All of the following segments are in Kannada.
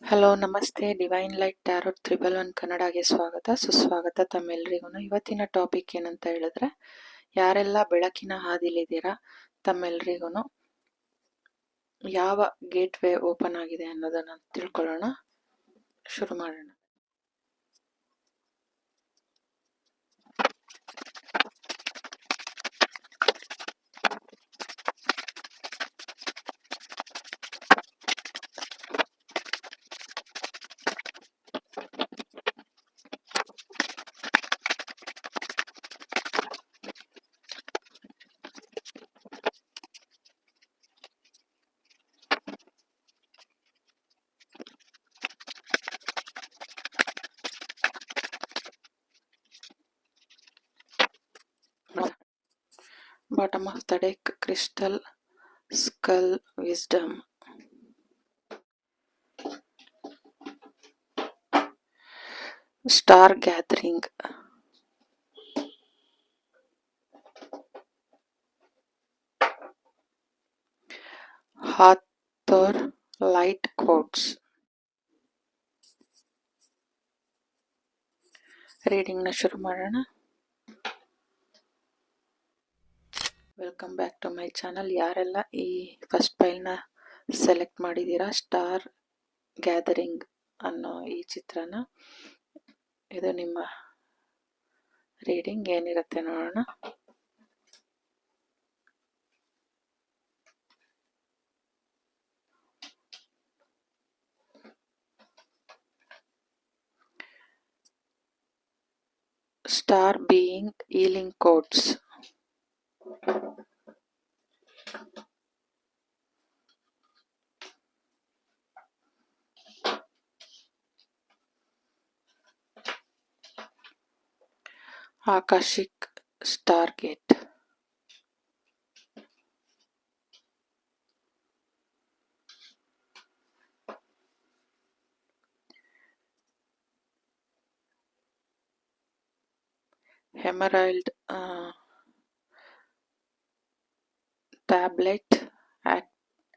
ಹಲೋ ನಮಸ್ತೆ. ಡಿವೈನ್ ಲೈಟ್ ಟ್ಯಾರೋಟ್ 111 ಕನ್ನಡಗೆ ಸ್ವಾಗತ ಸುಸ್ವಾಗತ ತಮ್ಮೆಲ್ಲರಿಗೂ. ಇವತ್ತಿನ ಟಾಪಿಕ್ ಏನಂತ ಹೇಳಿದ್ರೆ, ಯಾರೆಲ್ಲ ಬೆಳಕಿನ ಹಾದಿಲಿದ್ದೀರಾ ತಮ್ಮೆಲ್ಲರಿಗೂ ಯಾವ ಗೇಟ್ ವೇ ಓಪನ್ ಆಗಿದೆ ಅನ್ನೋದನ್ನ ತಿಳ್ಕೊಳ್ಳೋಣ. ಶುರು ಮಾಡೋಣ. Bottom of the deck, crystal, skull, wisdom. Star gathering. Hathor, light quotes. Reading ನ ಶುರು ಮಾಡೋಣ. Welcome back to my channel. ಯಾರೆಲ್ಲ ಈ ಫಸ್ಟ್ ಫೈಲ್ನ ಸೆಲೆಕ್ಟ್ ಮಾಡಿದ್ದೀರಾ, ಸ್ಟಾರ್ ಗ್ಯಾದರಿಂಗ್ ಅನ್ನೋ ಈ ಚಿತ್ರನ, ಇದು ನಿಮ್ಮ ರೀಡಿಂಗ್ ಏನಿರುತ್ತೆ ನೋಡೋಣ. Star being healing codes. Akashic star gate. Emerald tablet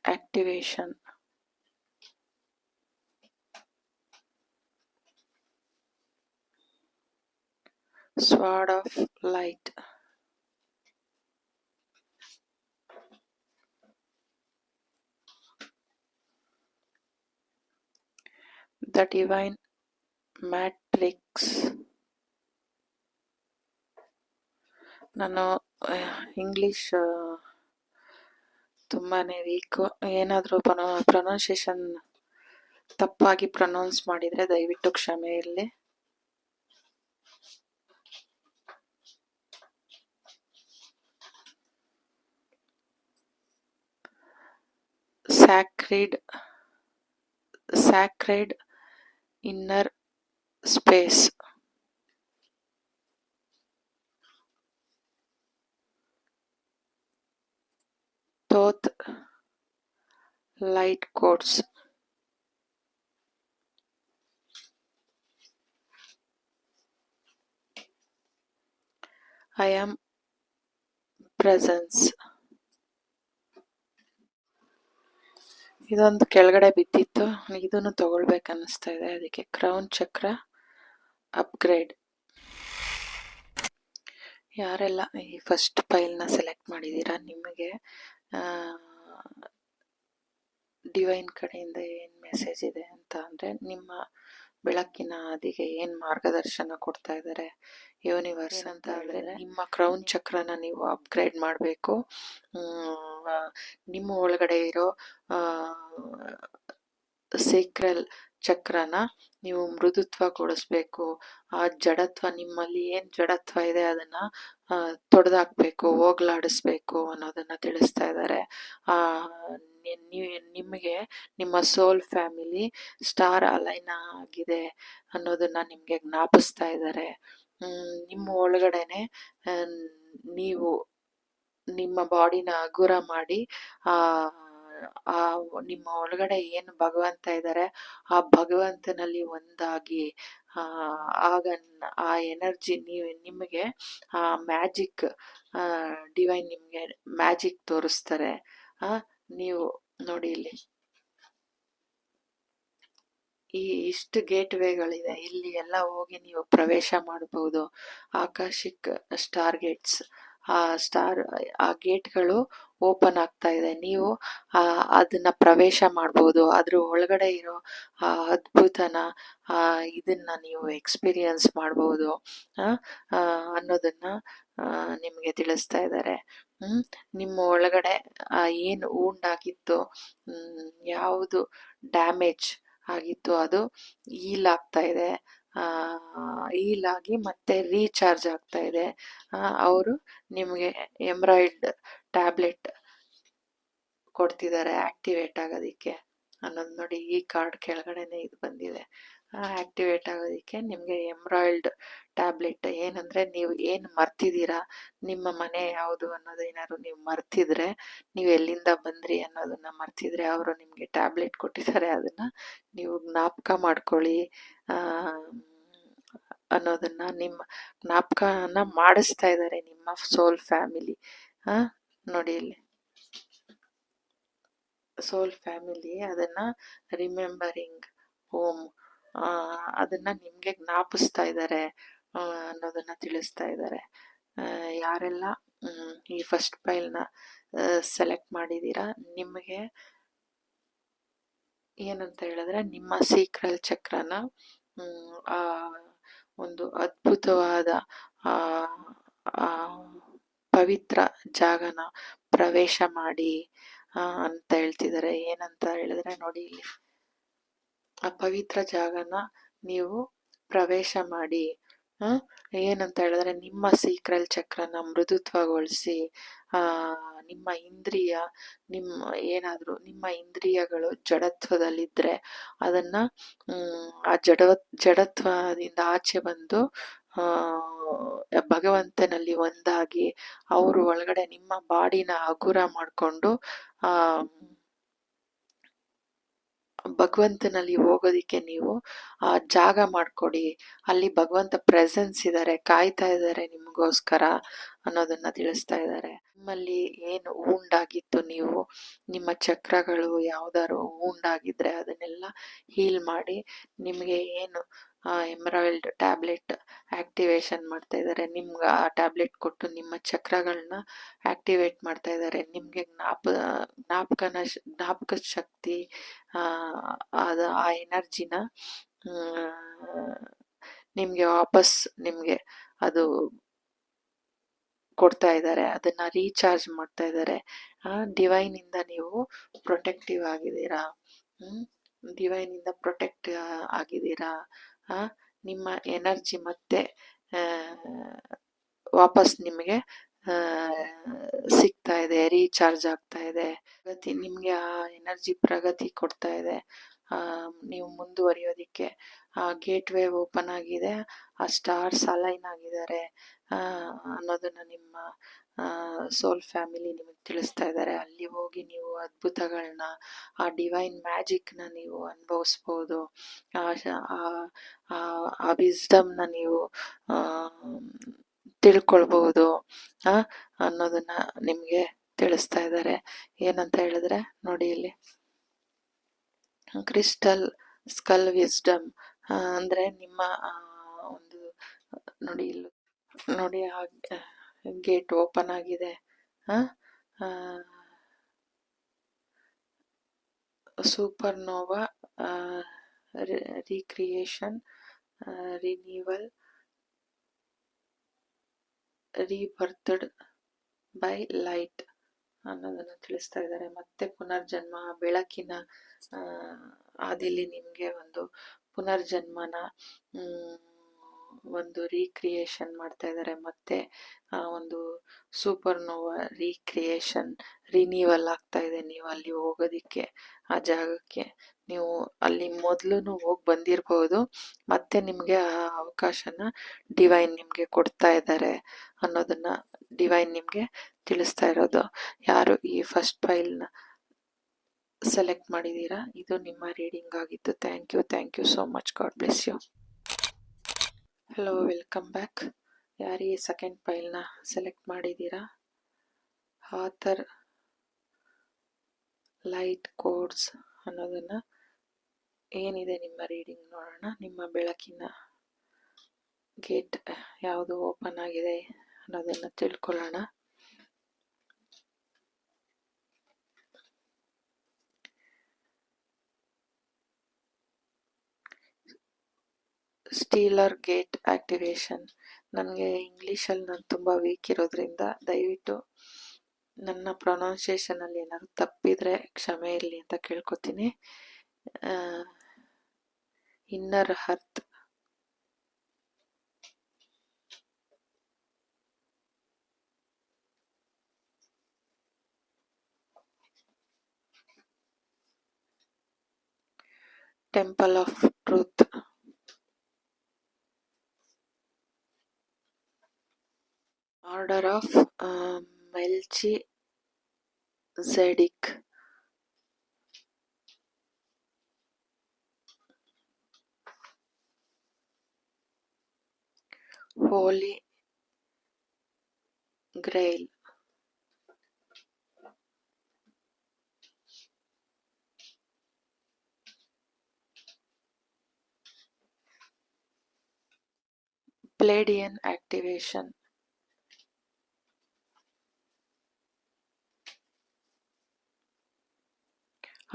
activation. Sword of light. The divine matrix. ನಾನು ಇಂಗ್ಲಿಷ್ ತುಂಬಾನೇ ವೀಕ್. ಏನಾದರೂ ಪ್ರೊನೌನ್ಸಿಯೇಷನ್ ತಪ್ಪಾಗಿ ಪ್ರೊನೌನ್ಸ್ ಮಾಡಿದರೆ ದಯವಿಟ್ಟು ಕ್ಷಮೆ ಇರಲಿ. sacred inner space. Thoth, light codes. I am presence. ಇದೊಂದು ಕೆಳಗಡೆ ಬಿದ್ದಿತ್ತು, ಇದನ್ನು ತಗೊಳ್ಬೇಕು ಅನ್ನಿಸ್ತಾ ಇದೆ, ಅದಕ್ಕೆ ಕ್ರೌನ್ ಚಕ್ರ ಅಪ್ಗ್ರೇಡ್. ಯಾರೆಲ್ಲ ಈ ಫಸ್ಟ್ ಫೈಲ್ನ ಸೆಲೆಕ್ಟ್ ಮಾಡಿದ್ದೀರಾ, ನಿಮಗೆ ಡಿವೈನ್ ಕಡೆಯಿಂದ ಏನು ಮೆಸೇಜ್ ಇದೆ ಅಂತ ಅಂದರೆ, ನಿಮ್ಮ ಬೆಳಕಿನ ಹಾದಿಗೆ ಏನು ಮಾರ್ಗದರ್ಶನ ಕೊಡ್ತಾ ಇದ್ದಾರೆ ಯೂನಿವರ್ಸ್ ಅಂತ ಹೇಳಿದ್ರೆ, ನಿಮ್ಮ ಕ್ರೌನ್ ಚಕ್ರನ ನೀವು ಅಪ್ಗ್ರೇಡ್ ಮಾಡಬೇಕು. ನಿಮ್ಮ ಒಳಗಡೆ ಇರೋ ಸೇಕ್ರಲ್ ಚಕ್ರನ ನೀವು ಮೃದುತ್ವಗೊಳಿಸ್ಬೇಕು. ಆ ಜಡತ್ವ, ನಿಮ್ಮಲ್ಲಿ ಏನು ಜಡತ್ವ ಇದೆ ಅದನ್ನ ತೊಡೆದಾಕ್ಬೇಕು, ಹೋಗ್ಲಾಡಿಸ್ಬೇಕು ಅನ್ನೋದನ್ನ ತಿಳಿಸ್ತಾ ಇದ್ದಾರೆ. ನಿಮಗೆ ನಿಮ್ಮ ಸೋಲ್ ಫ್ಯಾಮಿಲಿ ಸ್ಟಾರ್ ಅಲೈನ್ ಆಗಿದೆ ಅನ್ನೋದನ್ನ ನಿಮಗೆ ಜ್ಞಾಪಿಸ್ತಾ ಇದ್ದಾರೆ. ನಿಮ್ಮ ಒಳಗಡೆನೆ ನೀವು ನಿಮ್ಮ ಬಾಡಿನ ಹಗುರ ಮಾಡಿ ನಿಮ್ಮ ಒಳಗಡೆ ಏನು ಭಗವಂತ ಇದ್ದಾರೆ ಆ ಭಗವಂತನಲ್ಲಿ ಒಂದಾಗಿ ಆಗ ಆ ಎನರ್ಜಿ ನಿಮಗೆ ಆ ಮ್ಯಾಜಿಕ್, ಡಿವೈನ್ ನಿಮಗೆ ಮ್ಯಾಜಿಕ್ ತೋರಿಸ್ತಾರೆ. ನೀವು ನೋಡಿ ಇಲ್ಲಿ ಇಷ್ಟು ಗೇಟ್ ವೇಗಳಿದೆ, ಇಲ್ಲಿ ಎಲ್ಲ ಹೋಗಿ ನೀವು ಪ್ರವೇಶ ಮಾಡಬಹುದು. ಆಕಾಶಿಕ್ ಸ್ಟಾರ್ ಗೇಟ್ಸ್, ಆ ಸ್ಟಾರ್ ಆ ಗೇಟ್ಗಳು ಓಪನ್ ಆಗ್ತಾ ಇದೆ, ನೀವು ಅದನ್ನ ಪ್ರವೇಶ ಮಾಡಬಹುದು. ಅದ್ರ ಒಳಗಡೆ ಇರೋ ಆ ಅದ್ಭುತನ ಇದನ್ನ ನೀವು ಎಕ್ಸ್ಪೀರಿಯನ್ಸ್ ಮಾಡಬಹುದು ಅನ್ನೋದನ್ನ ನಿಮಗೆ ತಿಳಿಸ್ತಾ ಇದ್ದಾರೆ. ನಿಮ್ಮ ಒಳಗಡೆ ಏನು ಆಗಿತ್ತು, ಯಾವುದು ಡ್ಯಾಮೇಜ್ ಆಗಿತ್ತು, ಅದು ಹೀಲ್ ಆಗ್ತಾ ಇದೆ, ಹೀಲ್ ಆಗಿ ಮತ್ತೆ ರೀಚಾರ್ಜ್ ಆಗ್ತಾ ಇದೆ. ಅವರು ನಿಮಗೆ ಎಂಬ್ರಾಯ್ಡ್ ಟ್ಯಾಬ್ಲೆಟ್ ಕೊಡ್ತಿದ್ದಾರೆ ಆಕ್ಟಿವೇಟ್ ಆಗೋದಿಕ್ಕೆ ಅನ್ನೋದು ನೋಡಿ. ಈ ಕಾರ್ಡ್ ಕೆಳಗಡೆನೆ ಇದು ಬಂದಿದೆ. ಆಕ್ಟಿವೇಟ್ ಆಗೋದಿಕ್ಕೆ ನಿಮಗೆ ಎಂಬ್ರಾಯ್ಡ್ ಟ್ಯಾಬ್ಲೆಟ್, ಏನಂದ್ರೆ ನೀವು ಏನು ಮರ್ತಿದ್ದೀರಾ, ನಿಮ್ಮ ಮನೆ ಯಾವುದು ಅನ್ನೋದು ಏನಾದ್ರು ನೀವು ಮರ್ತಿದ್ರೆ, ನೀವು ಎಲ್ಲಿಂದ ಬಂದ್ರಿ ಅನ್ನೋದನ್ನ ಮರ್ತಿದ್ರೆ, ಅವರು ನಿಮಗೆ ಟ್ಯಾಬ್ಲೆಟ್ ಕೊಟ್ಟಿದ್ದಾರೆ, ಅದನ್ನ ನೀವು ಜ್ಞಾಪಕ ಮಾಡ್ಕೊಳ್ಳಿ ಅನ್ನೋದನ್ನ ನಿಮ್ಮ ಜ್ಞಾಪಕನ ಮಾಡಿಸ್ತಾ ಇದ್ದಾರೆ ನಿಮ್ಮ ಸೋಲ್ ಫ್ಯಾಮಿಲಿ. ನೋಡಿ ಇಲ್ಲಿ ಸೋಲ್ ಫ್ಯಾಮಿಲಿ ಅದನ್ನ ರಿಮೆಂಬರಿಂಗ್ ಹೋಮ್, ಅದನ್ನ ನಿಮ್ಗೆ ಜ್ಞಾಪಿಸ್ತಾ ಇದ್ದಾರೆ ಅನ್ನೋದನ್ನ ತಿಳಿಸ್ತಾ ಇದ್ದಾರೆ. ಯಾರೆಲ್ಲ ಈ ಫಸ್ಟ್ ಫೈಲ್ನ ಸೆಲೆಕ್ಟ್ ಮಾಡಿದೀರಾ, ನಿಮಗೆ ಏನಂತ ಹೇಳಿದ್ರೆ ನಿಮ್ಮ ಸೀಕ್ರೆಲ್ ಚಕ್ರನ ಒಂದು ಅದ್ಭುತವಾದ ಪವಿತ್ರ ಜಾಗನ ಪ್ರವೇಶ ಮಾಡಿ ಅಂತ ಹೇಳ್ತಿದ್ದಾರೆ. ಏನಂತ ಹೇಳಿದ್ರೆ ನೋಡಿ, ಇಲ್ಲಿ ಆ ಪವಿತ್ರ ಜಾಗನ ನೀವು ಪ್ರವೇಶ ಮಾಡಿ. ಏನಂತ ಹೇಳಿದ್ರೆ ನಿಮ್ಮ ಸೀಕ್ರೆಲ್ ಚಕ್ರನ ಮೃದುತ್ವಗೊಳಿಸಿ, ನಿಮ್ಮ ನಿಮ್ಮ ಇಂದ್ರಿಯಗಳು ಜಡತ್ವದಲ್ಲಿದ್ರೆ ಅದನ್ನ ಆ ಜಡತ್ವದಿಂದ ಆಚೆ ಬಂದು ಭಗವಂತನಲ್ಲಿ ಒಂದಾಗಿ, ಅವರು ಒಳಗಡೆ ನಿಮ್ಮ ಬಾಡಿನ ಹಗುರ ಮಾಡಿಕೊಂಡು ಭಗವಂತನಲ್ಲಿ ಹೋಗೋದಿಕ್ಕೆ ನೀವು ಆ ಜಾಗ ಮಾಡ್ಕೊಡಿ. ಅಲ್ಲಿ ಭಗವಂತ ಪ್ರೆಸೆನ್ಸ್ ಇದ್ದಾರೆ, ಕಾಯ್ತಾ ಇದ್ದಾರೆ ನಿಮಗೋಸ್ಕರ ಅನ್ನೋದನ್ನ ತಿಳಿಸ್ತಾ ಇದ್ದಾರೆ. ನಿಮ್ಮಲ್ಲಿ ಏನು ಆಗಿತ್ತು, ನೀವು ನಿಮ್ಮ ಚಕ್ರಗಳು ಯಾವ್ದಾದ್ರು ಆಗಿದ್ರೆ ಅದನ್ನೆಲ್ಲ ಹೀಲ್ ಮಾಡಿ, ನಿಮಗೆ ಏನು ಎಮರಾಲ್ಡ್ ಟ್ಯಾಬ್ಲೆಟ್ ಆಕ್ಟಿವೇಶನ್ ಮಾಡ್ತಾ ಇದ್ದಾರೆ, ನಿಮ್ಗೆ ಆ ಟ್ಯಾಬ್ಲೆಟ್ ಕೊಟ್ಟು ನಿಮ್ಮ ಚಕ್ರಗಳನ್ನ ಆಕ್ಟಿವೇಟ್ ಮಾಡ್ತಾ ಇದ್ದಾರೆ. ನಿಮ್ಗೆ ಜ್ಞಾಪಕ ಶಕ್ತಿ, ಆ ಎನರ್ಜಿನ ನಿಮ್ಗೆ ವಾಪಸ್ ನಿಮ್ಗೆ ಅದು ಕೊಡ್ತಾ ಇದ್ದಾರೆ, ಅದನ್ನ ರೀಚಾರ್ಜ್ ಮಾಡ್ತಾ ಇದ್ದಾರೆ. ಡಿವೈನ್ ಇಂದ ನೀವು ಪ್ರೊಟೆಕ್ಟಿವ್ ಆಗಿದ್ದೀರಾ, ಡಿವೈನ್ ಇಂದ ಪ್ರೊಟೆಕ್ಟ್ ಆಗಿದ್ದೀರಾ. ನಿಮ್ಮ ಎನರ್ಜಿ ಮತ್ತೆ ವಾಪಸ್ ನಿಮಗೆ ಸಿಗ್ತಾ ಇದೆ, ರೀಚಾರ್ಜ್ ಆಗ್ತಾ ಇದೆ. ನಿಮ್ಗೆ ಆ ಎನರ್ಜಿ ಪ್ರಗತಿ ಕೊಡ್ತಾ ಇದೆ. ನೀವು ಮುಂದುವರಿಯೋದಿಕ್ಕೆ ಆ ಗೇಟ್ ವೇ ಓಪನ್ ಆಗಿದೆ, ಆ ಸ್ಟಾರ್ಸ್ ಅಲೈನ್ ಆಗಿದ್ದಾರೆ ಅನ್ನೋದನ್ನ ನಿಮ್ಮ ಸೋಲ್ ಫ್ಯಾಮಿಲಿ ನಿಮಗೆ ತಿಳಿಸ್ತಾ ಇದ್ದಾರೆ. ಅಲ್ಲಿ ಹೋಗಿ ನೀವು ಅದ್ಭುತಗಳನ್ನ, ಆ ಡಿವೈನ್ ಮ್ಯಾಜಿಕ್ನ ನೀವು ಅನುಭವಿಸ್ಬೋದು. ಆ ವಿಸ್ಡಮ್ನ ನೀವು ತಿಳ್ಕೊಳ್ಬಹುದು ಅನ್ನೋದನ್ನ ನಿಮ್ಗೆ ತಿಳಿಸ್ತಾ ಇದ್ದಾರೆ. ಏನಂತ ಹೇಳಿದ್ರೆ ನೋಡಿ, ಇಲ್ಲಿ ಕ್ರಿಸ್ಟಲ್ ಸ್ಕಲ್ ವಿಸ್ಡಮ್ ಅಂದ್ರೆ ನಿಮ್ಮ ಒಂದು ನೋಡಿ, ಇಲ್ಲಿ ನೋಡಿ ಆ ಗೇಟ್ ಓಪನ್ ಆಗಿದೆ. Supernova recreation, renewal, rebirthed by light ಅನ್ನೋದನ್ನ ತಿಳಿಸ್ತಾ ಇದ್ದಾರೆ. ಮತ್ತೆ ಪುನರ್ಜನ್ಮ, ಬೆಳಕಿನ ಆದಿಲಿ ನಿಮ್ಗೆ ಒಂದು ಪುನರ್ಜನ್ಮನ ಒಂದು ರೀಕ್ರಿಯೇಷನ್ ಮಾಡ್ತಾ ಇದ್ದಾರೆ. ಮತ್ತೆ ಒಂದು ಸೂಪರ್ನೋವಾ ರೀಕ್ರಿಯೇಷನ್, ರಿನ್ಯೂವಲ್ ಆಗ್ತಾ ಇದೆ. ನೀವು ಅಲ್ಲಿ ಹೋಗೋದಿಕ್ಕೆ, ಆ ಜಾಗಕ್ಕೆ ನೀವು ಅಲ್ಲಿ ಮೊದಲು ಹೋಗಿ ಬಂದಿರಬಹುದು, ಮತ್ತೆ ನಿಮ್ಗೆ ಆ ಅವಕಾಶನ ಡಿವೈನ್ ನಿಮ್ಗೆ ಕೊಡ್ತಾ ಇದ್ದಾರೆ ಅನ್ನೋದನ್ನ ಡಿವೈನ್ ನಿಮ್ಗೆ ತಿಳಿಸ್ತಾ ಇರೋದು. ಯಾರು ಈ ಫಸ್ಟ್ ಫೈಲ್ನ ಸೆಲೆಕ್ಟ್ ಮಾಡಿದೀರಾ, ಇದು ನಿಮ್ಮ ರೀಡಿಂಗ್ ಆಗಿತ್ತು. Thank you so much. God bless you. Hello, welcome back. ಯಾರು ಈ ಸೆಕೆಂಡ್ ಫೈಲ್ನ ಸೆಲೆಕ್ಟ್ ಮಾಡಿದೀರಾ, ಆಥರ್ ಲೈಟ್ ಕೋಡ್ಸ್ ಅನ್ನೋದನ್ನ ಏನಿದೆ ನಿಮ್ಮ ರೀಡಿಂಗ್ ನೋಡೋಣ. ನಿಮ್ಮ ಬೆಳಕಿನ ಗೇಟ್ ಯಾವುದು ಓಪನ್ ಆಗಿದೆ ಅನ್ನೋದನ್ನು ತಿಳ್ಕೊಳ್ಳೋಣ. Stealer gate activation. ನನಗೆ ಇಂಗ್ಲೀಷಲ್ಲಿ ನಾನು ತುಂಬ ವೀಕ್ ಇರೋದ್ರಿಂದ ದಯವಿಟ್ಟು ನನ್ನ ಪ್ರೊನೌನ್ಸಿಯೇಷನಲ್ಲಿ ಏನಾದ್ರು ತಪ್ಪಿದರೆ ಕ್ಷಮೆ ಇರಲಿ ಅಂತ ಕೇಳ್ಕೊತೀನಿ. Inner hearth, temple of truth, order of Melchizedek, holy grail, Pleiadian activation,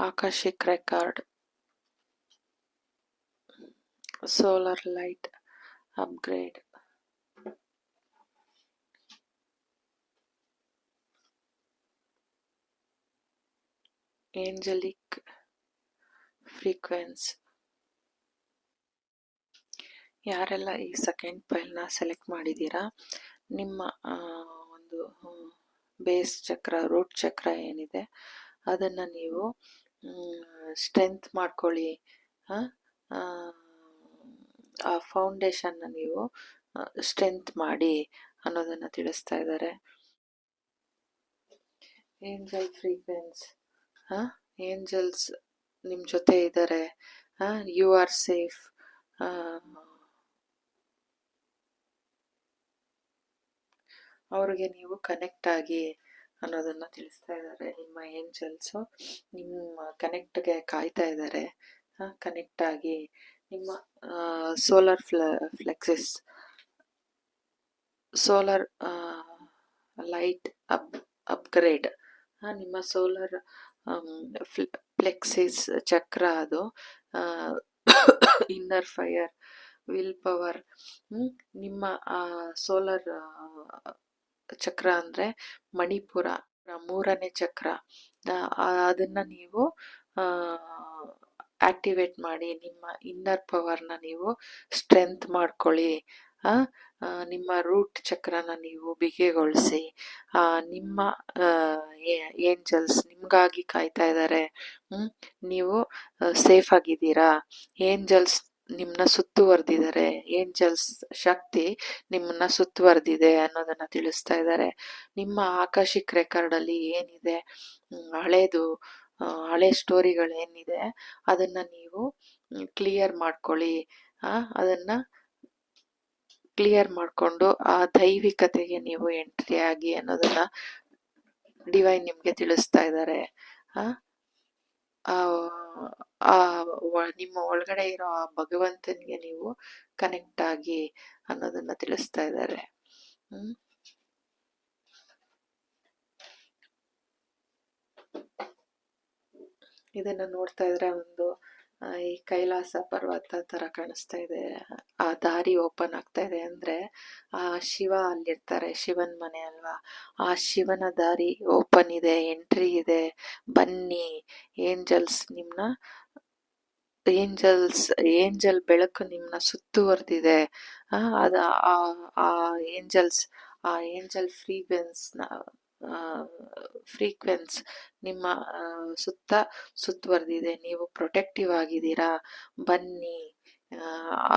akashic record, solar light upgrade, angelic frequency. ಯಾರೆಲ್ಲ ಈ ಸೆಕೆಂಡ್ ಪೈಲ್ನ ಸೆಲೆಕ್ಟ್ ಮಾಡಿದ್ದೀರಾ, ನಿಮ್ಮ ಒಂದು ಬೇಸ್ ಚಕ್ರ, ರೂಟ್ ಚಕ್ರ ಏನಿದೆ ಅದನ್ನು ನೀವು ಸ್ಟ್ರೆಂತ್ ಮಾಡ್ಕೊಳ್ಳಿ. ಆ ಫೌಂಡೇಶನ್ನ ನೀವು ಸ್ಟ್ರೆಂತ್ ಮಾಡಿ ಅನ್ನೋದನ್ನು ತಿಳಿಸ್ತಾ ಇದ್ದಾರೆ. ಏಂಜಲ್ ಫ್ರೀಕ್ವೆನ್ಸ್, ಏಂಜಲ್ಸ್ ನಿಮ್ಮ ಜೊತೆ ಇದ್ದಾರೆ, ಯು ಆರ್ ಸೇಫ್, ಅವ್ರಿಗೆ ನೀವು ಕನೆಕ್ಟ್ ಆಗಿ ಅನ್ನೋದನ್ನು ತಿಳಿಸ್ತಾ ಇದ್ದಾರೆ. ನಿಮ್ಮ ಏಂಜಲ್ಸು ನಿಮ್ಮ ಕನೆಕ್ಟ್ಗೆ ಕಾಯ್ತಾ ಇದ್ದಾರೆ. ಕನೆಕ್ಟ್ ಆಗಿ ನಿಮ್ಮ ಸೋಲಾರ್ ಫ್ಲೆಕ್ಸಿಸ್, ಸೋಲಾರ್ ಲೈಟ್ ಅಪ್ಗ್ರೇಡ್, ನಿಮ್ಮ ಸೋಲಾರ್ ಫ್ಲೆಕ್ಸಿಸ್ ಚಕ್ರ, ಅದು ಇನ್ನರ್ ಫೈರ್, ವಿಲ್ ಪವರ್. ನಿಮ್ಮ ಸೋಲಾರ್ ಚಕ್ರ ಅಂದರೆ ಮಣಿಪುರ, ಮೂರನೇ ಚಕ್ರ, ಅದನ್ನು ನೀವು ಆಕ್ಟಿವೇಟ್ ಮಾಡಿ ನಿಮ್ಮ ಇನ್ನರ್ ಪವರ್ನ ನೀವು ಸ್ಟ್ರೆಂತ್ ಮಾಡ್ಕೊಳ್ಳಿ. ನಿಮ್ಮ ರೂಟ್ ಚಕ್ರನ ನೀವು ಬಿಗಿಗೊಳಿಸಿ. ನಿಮ್ಮ ಏಂಜಲ್ಸ್ ನಿಮಗಾಗಿ ಕಾಯ್ತಾ ಇದ್ದಾರೆ. ನೀವು ಸೇಫ್ ಆಗಿದ್ದೀರಾ. ಏಂಜಲ್ಸ್ ನಿಮ್ಮನ್ನ ಸುತ್ತುವರೆದಿದ್ದಾರೆ. ಏಂಜಲ್ಸ್ ಶಕ್ತಿ ನಿಮ್ಮನ್ನ ಸುತ್ತುವರೆದಿದೆ ಅನ್ನೋದನ್ನ ತಿಳಿಸ್ತಾ ಇದ್ದಾರೆ. ನಿಮ್ಮ ಆಕಾಶಿಕ್ ರೆಕಾರ್ಡಲ್ಲಿ ಏನಿದೆ, ಹಳೆ ಸ್ಟೋರಿಗಳೇನಿದೆ ಅದನ್ನ ನೀವು ಕ್ಲಿಯರ್ ಮಾಡ್ಕೊಳ್ಳಿ. ಅದನ್ನ ಕ್ಲಿಯರ್ ಮಾಡಿಕೊಂಡು ಆ ದೈವಿಕತೆಗೆ ನೀವು ಎಂಟ್ರಿ ಆಗಿ ಅನ್ನೋದನ್ನ ಡಿವೈನ್ ನಿಮಗೆ ತಿಳಿಸ್ತಾ ಇದ್ದಾರೆ. ನಿಮ್ಮ ಒಳಗಡೆ ಇರೋ ಆ ಭಗವಂತನಿಗೆ ನೀವು ಕನೆಕ್ಟ್ ಆಗಿ ಅನ್ನೋದನ್ನ ತಿಳಿಸ್ತಾ ಇದ್ದಾರೆ. ಇದನ್ನ ನೋಡ್ತಾ ಇದ್ರೆ ಒಂದು ಈ ಕೈಲಾಸ ಪರ್ವತ ತರ ಕಾಣಿಸ್ತಾ ಇದೆ. ಆ ದಾರಿ ಓಪನ್ ಆಗ್ತಾ ಇದೆ ಅಂದ್ರೆ ಆ ಶಿವ ಅಲ್ಲಿರ್ತಾರೆ, ಶಿವನ್ ಮನೆ ಅಲ್ವಾ, ಆ ಶಿವನ ದಾರಿ ಓಪನ್ ಇದೆ, ಎಂಟ್ರಿ ಇದೆ. ಬನ್ನಿ, ಏಂಜಲ್ಸ್ ನಿಮ್ನ, ಏಂಜಲ್ ಬೆಳಕು ನಿಮ್ನ ಸುತ್ತುವರೆದಿದೆ. ಅದ ಆ ಏಂಜಲ್ಸ್, ಆ ಏಂಜಲ್ ಫ್ರೀಕ್ವೆನ್ಸ್ ನಿಮ್ಮ ಸುತ್ತುವರೆದಿದೆ. ನೀವು ಪ್ರೊಟೆಕ್ಟಿವ್ ಆಗಿದ್ದೀರಾ. ಬನ್ನಿ,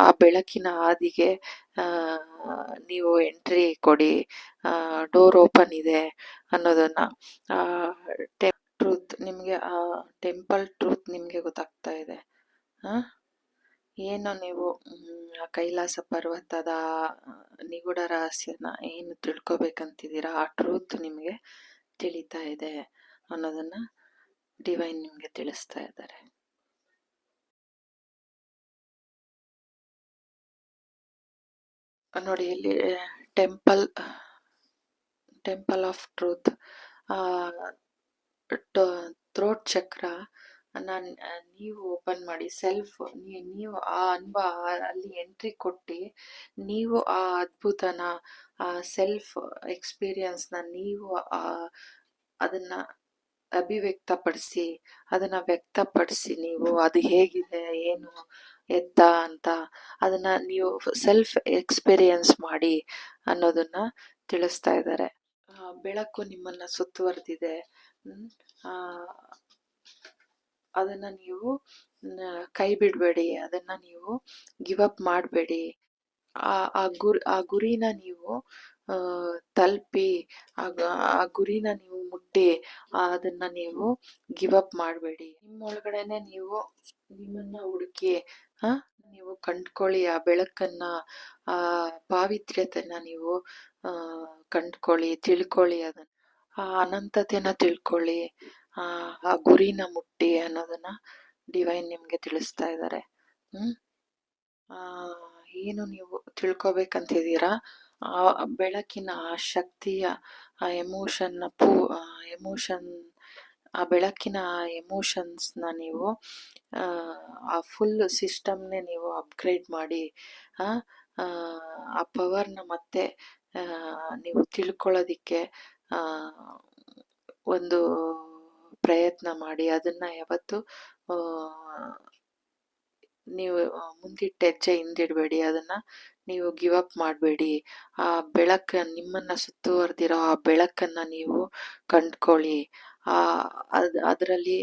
ಆ ಬೆಳಕಿನ ಹಾದಿಗೆ ನೀವು ಎಂಟ್ರಿ ಕೊಡಿ. ಡೋರ್ ಓಪನ್ ಇದೆ ಅನ್ನೋದನ್ನ ಟ್ರೂತ್ ನಿಮಗೆ, ಆ ಟೆಂಪಲ್ ಟ್ರೂತ್ ನಿಮಗೆ ಗೊತ್ತಾಗ್ತಾ ಇದೆ. ಏನು ನೀವು ಕೈಲಾಸ ಪರ್ವತದ ನಿಗೂಢ ರಹಸ್ಯನ ಏನು ತಿಳ್ಕೊಬೇಕಂತಿದ್ದೀರಾ, ಆ ಟ್ರೂತ್ ನಿಮಗೆ ತಿಳಿತಾ ಇದೆ ಅನ್ನೋದನ್ನ ಡಿವೈನ್ ನಿಮಗೆ ತಿಳಿಸ್ತಾ ಇದ್ದಾರೆ. ನೋಡಿ ಇಲ್ಲಿ temple temple of truth, throat chakra ನೀವು ಓಪನ್ ಮಾಡಿ. ಸೆಲ್ಫ್ ನೀವು ಆ ಅನುಭವ ಅಲ್ಲಿ ಎಂಟ್ರಿ ಕೊಟ್ಟು ನೀವು ಆ ಅದ್ಭುತನ, ಆ ಸೆಲ್ಫ್ ಎಕ್ಸ್ಪೀರಿಯನ್ಸ್ನ ನೀವು ಅದನ್ನ ಅಭಿವ್ಯಕ್ತಪಡಿಸಿ, ಅದನ್ನ ವ್ಯಕ್ತಪಡಿಸಿ, ನೀವು ಅದು ಹೇಗಿದೆ ಏನು ಎತ್ತ ಅಂತ ಅದನ್ನ ನೀವು ಸೆಲ್ಫ್ ಎಕ್ಸ್ಪೀರಿಯನ್ಸ್ ಮಾಡಿ ಅನ್ನೋದನ್ನ ತಿಳಿಸ್ತಾ ಇದ್ದಾರೆ. ಬೆಳಕು ನಿಮ್ಮನ್ನ ಸುತ್ತುವರೆದಿದೆ. ಆ ಅದನ್ನ ನೀವು ಕೈ ಬಿಡಬೇಡಿ, ಅದನ್ನ ನೀವು ಗಿವ್ ಅಪ್ ಮಾಡಬೇಡಿ. ಆ ಗುರಿನ ನೀವು ತಲುಪಿ, ಆ ಗುರಿನ ನೀವು ಮುಟ್ಟಿ, ಅದನ್ನ ನೀವು ಗಿವ್ ಅಪ್ ಮಾಡಬೇಡಿ. ನಿಮ್ಮೊಳಗಡೆನೆ ನೀವು ನಿಮ್ಮನ್ನ ಹುಡುಕಿ ನೀವು ಕಂಡ್ಕೊಳ್ಳಿ. ಆ ಬೆಳಕನ್ನ, ಆ ಪಾವಿತ್ರ್ಯತೆನ ನೀವು ಕಂಡ್ಕೊಳ್ಳಿ, ತಿಳ್ಕೊಳ್ಳಿ. ಅದನ್ನ ಆ ಅನಂತತೆನ ತಿಳ್ಕೊಳ್ಳಿ, ಆ ಗುರಿನ ಮುಟ್ಟಿ ಅನ್ನೋದನ್ನ ಡಿವೈನ್ ನಿಮ್ಗೆ ತಿಳಿಸ್ತಾ ಇದ್ದಾರೆ. ಏನು ನೀವು ತಿಳ್ಕೊಬೇಕಂತಿದ್ದೀರಾ, ಆ ಬೆಳಕಿನ ಆ ಶಕ್ತಿಯ ಆ ಎಮೋಷನ್, ಆ ಬೆಳಕಿನ ಆ ಎಮೋಷನ್ಸ್ನ ನೀವು ಆ ಫುಲ್ ಸಿಸ್ಟಮ್ನೇ ನೀವು ಅಪ್ಗ್ರೇಡ್ ಮಾಡಿ ಆ ಪವರ್ನ ಮತ್ತೆ ನೀವು ತಿಳ್ಕೊಳ್ಳೋದಿಕ್ಕೆ ಒಂದು ಪ್ರಯತ್ನ ಮಾಡಿ. ಅದನ್ನ ಯಾವತ್ತು ನೀವು ಮುಂದಿಟ್ಟ ಹೆಜ್ಜೆ ಹಿಂದಿಡಬೇಡಿ, ಅದನ್ನ ನೀವು ಗಿವ್ ಅಪ್ ಮಾಡಬೇಡಿ. ಆ ನಿಮ್ಮನ್ನ ಸುತ್ತುವರೆದಿರೋ ಆ ಬೆಳಕನ್ನ ನೀವು ಕಂಡ್ಕೊಳ್ಳಿ. ಅದರಲ್ಲಿ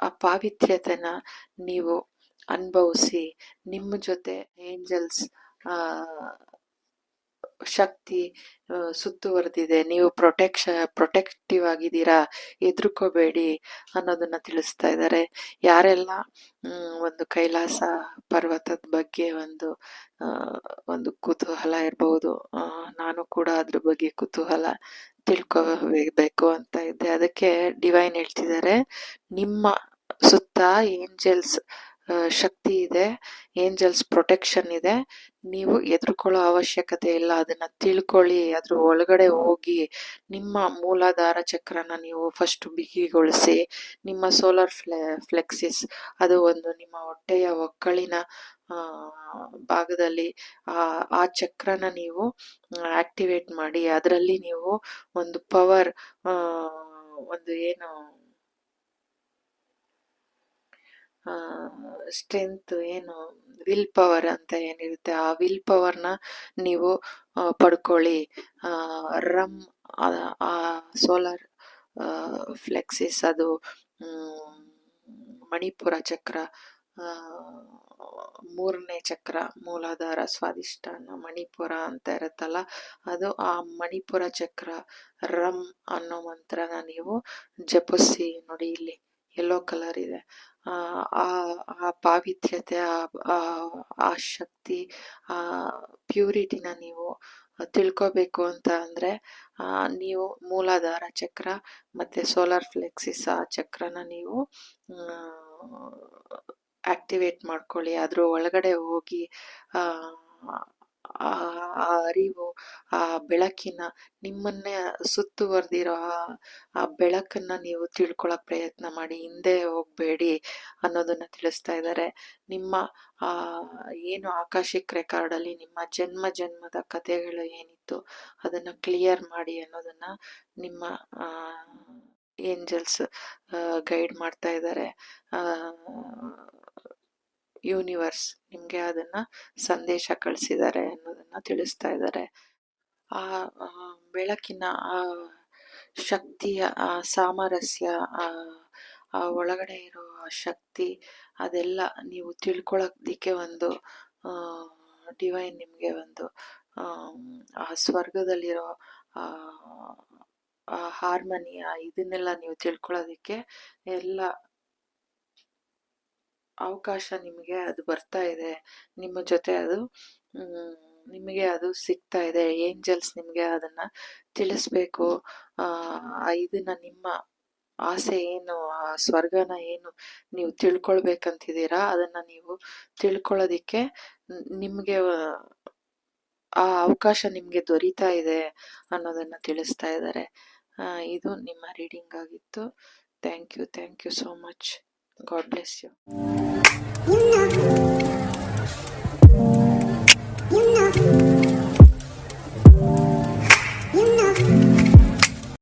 ಆ ಪಾವಿತ್ರ್ಯತೆನ ನೀವು ಅನುಭವಿಸಿ. ನಿಮ್ಮ ಜೊತೆ ಏಂಜಲ್ಸ್ ಶಕ್ತಿ ಸುತ್ತುವರೆದಿದೆ, ನೀವು ಪ್ರೊಟೆಕ್ಟಿವ್ ಆಗಿದ್ದೀರಾ, ಹೆದರ್ಕೋಬೇಡಿ ಅನ್ನೋದನ್ನ ತಿಳಿಸ್ತಾ ಇದ್ದಾರೆ. ಯಾರೆಲ್ಲ ಒಂದು ಕೈಲಾಸ ಪರ್ವತದ ಬಗ್ಗೆ ಒಂದು ಕುತೂಹಲ ಇರಬಹುದು, ನಾನು ಕೂಡ ಅದ್ರ ಬಗ್ಗೆ ಕುತೂಹಲ ತಿಳ್ಕೋಬೇಕು ಅಂತ ಇದ್ದೆ. ಅದಕ್ಕೆ ಡಿವೈನ್ ಹೇಳ್ತಿದ್ದಾರೆ, ನಿಮ್ಮ ಸುತ್ತ ಏಂಜಲ್ಸ್ ಶಕ್ತಿ ಇದೆ, ಏಂಜಲ್ಸ್ ಪ್ರೊಟೆಕ್ಷನ್ ಇದೆ, ನೀವು ಹೆದರ್ಕೊಳ್ಳೋ ಅವಶ್ಯಕತೆ ಇಲ್ಲ. ಅದನ್ನ ತಿಳ್ಕೊಳ್ಳಿ, ಅದ್ರ ಒಳಗಡೆ ಹೋಗಿ ನಿಮ್ಮ ಮೂಲಾಧಾರ ಚಕ್ರನ ನೀವು ಫಸ್ಟ್ ಬಿಗಿಗೊಳಿಸಿ. ನಿಮ್ಮ ಸೋಲಾರ್ ಫ್ಲೆಕ್ಸಿಸ್, ಅದು ಒಂದು ನಿಮ್ಮ ಹೊಟ್ಟೆಯ ಒಕ್ಕಳಿನ ಭಾಗದಲ್ಲಿ ಆ ಚಕ್ರನ ನೀವು ಆಕ್ಟಿವೇಟ್ ಮಾಡಿ. ಅದರಲ್ಲಿ ನೀವು ಒಂದು ಪವರ್, ಒಂದು ಏನು ಸ್ಟ್ರೆಂತ್, ಏನು ವಿಲ್ ಪವರ್ ಅಂತ ಏನಿರುತ್ತೆ, ಆ ವಿಲ್ ಪವರ್ನ ನೀವು ಪಡ್ಕೊಳ್ಳಿ. ಆ ಸೋಲಾರ್ ಫ್ಲೆಕ್ಸಿಸ್, ಅದು ಮಣಿಪುರ ಚಕ್ರ, ಮೂರನೇ ಚಕ್ರ, ಮೂಲಾಧಾರ, ಸ್ವಾಧಿಷ್ಠಾನ, ಮಣಿಪುರ ಅಂತ ಇರುತ್ತಲ್ಲ, ಅದು ಆ ಮಣಿಪುರ ಚಕ್ರ ಅನ್ನೋ ಮಂತ್ರನ ನೀವು ಜಪಿಸಿ. ನೋಡಿ ಇಲ್ಲಿ ಯೆಲ್ಲೋ ಕಲರ್ ಇದೆ. ಆ ಪಾವಿತ್ರ್ಯತೆ, ಆ ಶಕ್ತಿ, ಆ ಪ್ಯೂರಿಟಿನ ನೀವು ತಿಳ್ಕೋಬೇಕು ಅಂತ ಅಂದ್ರೆ ನೀವು ಮೂಲಾಧಾರ ಚಕ್ರ ಮತ್ತೆ ಸೋಲಾರ್ ಫ್ಲೆಕ್ಸಿಸ್ ಆ ಚಕ್ರನ ನೀವು ಆಕ್ಟಿವೇಟ್ ಮಾಡ್ಕೊಳ್ಳಿ. ಅದ್ರ ಒಳಗಡೆ ಹೋಗಿ ಆ ಅರಿವು, ಆ ಬೆಳಕಿನ, ನಿಮ್ಮನ್ನೇ ಸುತ್ತುವರೆದಿರೋ ಆ ಬೆಳಕನ್ನ ನೀವು ತಿಳ್ಕೊಳಕ್ ಪ್ರಯತ್ನ ಮಾಡಿ, ಹಿಂದೆ ಹೋಗ್ಬೇಡಿ ಅನ್ನೋದನ್ನ ತಿಳಿಸ್ತಾ ಇದ್ದಾರೆ. ನಿಮ್ಮ ಏನು ಆಕಾಶಿಕ್ ರೆಕಾರ್ಡ್ ಅಲ್ಲಿ ನಿಮ್ಮ ಜನ್ಮದ ಕಥೆಗಳು ಏನಿತ್ತು ಅದನ್ನ ಕ್ಲಿಯರ್ ಮಾಡಿ ಅನ್ನೋದನ್ನ ನಿಮ್ಮ ಏಂಜಲ್ಸ್ ಗೈಡ್ ಮಾಡ್ತಾ ಇದ್ದಾರೆ. ಯೂನಿವರ್ಸ್ ನಿಮ್ಗೆ ಅದನ್ನ ಸಂದೇಶ ಕಳಿಸಿದ್ದಾರೆ ಅನ್ನೋದನ್ನ ತಿಳಿಸ್ತಾ ಇದ್ದಾರೆ. ಆ ಬೆಳಕಿನ ಆ ಶಕ್ತಿಯ ಆ ಸಾಮರಸ್ಯ, ಆ ಒಳಗಡೆ ಇರೋ ಶಕ್ತಿ, ಅದೆಲ್ಲ ನೀವು ತಿಳ್ಕೊಳೋದಿಕ್ಕೆ ಒಂದು ಡಿವೈನ್ ನಿಮ್ಗೆ ಒಂದು ಆ ಸ್ವರ್ಗದಲ್ಲಿರೋ ಆ ಹಾರ್ಮೋನಿಯ, ಇದನ್ನೆಲ್ಲ ನೀವು ತಿಳ್ಕೊಳ್ಳೋದಿಕ್ಕೆ ಎಲ್ಲ ಅವಕಾಶ ನಿಮಗೆ ಅದು ಬರ್ತಾ ಇದೆ. ನಿಮ್ಮ ಜೊತೆ ಅದು ನಿಮಗೆ ಅದು ಸಿಗ್ತಾ ಇದೆ. ಏಂಜಲ್ಸ್ ನಿಮ್ಗೆ ಅದನ್ನ ತಿಳಿಸ್ಬೇಕು. ಇದನ್ನ ನಿಮ್ಮ ಆಸೆ ಏನು, ಆ ಸ್ವರ್ಗನ ಏನು ನೀವು ತಿಳ್ಕೊಳ್ಬೇಕಂತಿದ್ದೀರಾ, ಅದನ್ನ ನೀವು ತಿಳ್ಕೊಳ್ಳೋದಿಕ್ಕೆ ನಿಮಗೆ ಆ ಅವಕಾಶ ನಿಮಗೆ ದೊರೀತಾ ಇದೆ ಅನ್ನೋದನ್ನ ತಿಳಿಸ್ತಾ ಇದ್ದಾರೆ. ಇದು ನಿಮ್ಮ ರೀಡಿಂಗ್ ಆಗಿತ್ತು. Thank you so much. God bless you.